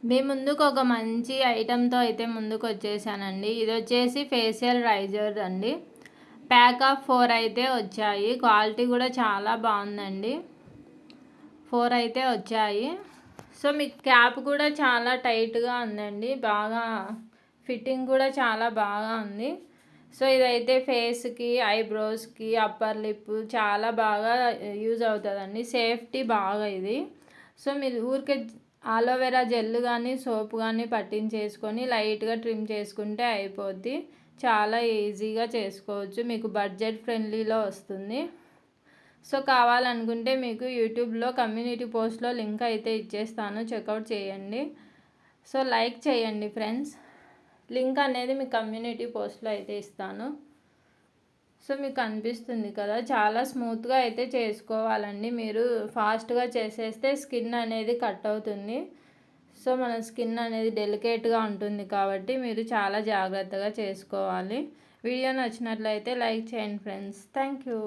మీ ముందుకు ఒక మంచి ఐటెంతో అయితే ముందుకు వచ్చేసానండి. ఇది వచ్చేసి ఫేషియల్ రైజర్ అండి. ప్యాక్ ఆఫ్ 4 అయితే వచ్చాయి. క్వాలిటీ కూడా చాలా బాగుందండి. 4 అయితే వచ్చాయి. సో మీకు క్యాప్ కూడా చాలా టైట్గా ఉందండి. బాగా ఫిట్టింగ్ కూడా చాలా బాగా ఉంది. సో ఇదైతే ఫేస్కి, ఐబ్రోస్కి, అప్పర్ లిప్ చాలా బాగా యూజ్ అవుతుందండి. సేఫ్టీ బాగా ఇది. సో మీరు ఊరికే ఆలోవెరా జెల్ కానీ సోప్ కానీ పట్టించేసుకొని లైట్గా ట్రిమ్ చేసుకుంటే అయిపోద్ది. చాలా ఈజీగా చేసుకోవచ్చు. మీకు బడ్జెట్ ఫ్రెండ్లీలో వస్తుంది. సో కావాలనుకుంటే మీకు యూట్యూబ్లో కమ్యూనిటీ పోస్ట్లో లింక్ అయితే ఇచ్చేస్తాను, చెక్అవుట్ చేయండి. సో లైక్ చేయండి ఫ్రెండ్స్. లింక్ అనేది మీ కమ్యూనిటీ పోస్ట్లో అయితే ఇస్తాను. సో మీకు అనిపిస్తుంది కదా, చాలా స్మూత్గా అయితే చేసుకోవాలండి. మీరు ఫాస్ట్గా చేసేస్తే స్కిన్ అనేది కట్ అవుతుంది. సో మన స్కిన్ అనేది డెలికేట్గా ఉంటుంది కాబట్టి మీరు చాలా జాగ్రత్తగా చేసుకోవాలి. వీడియో నచ్చినట్లయితే లైక్ చేయండి ఫ్రెండ్స్. Thank you.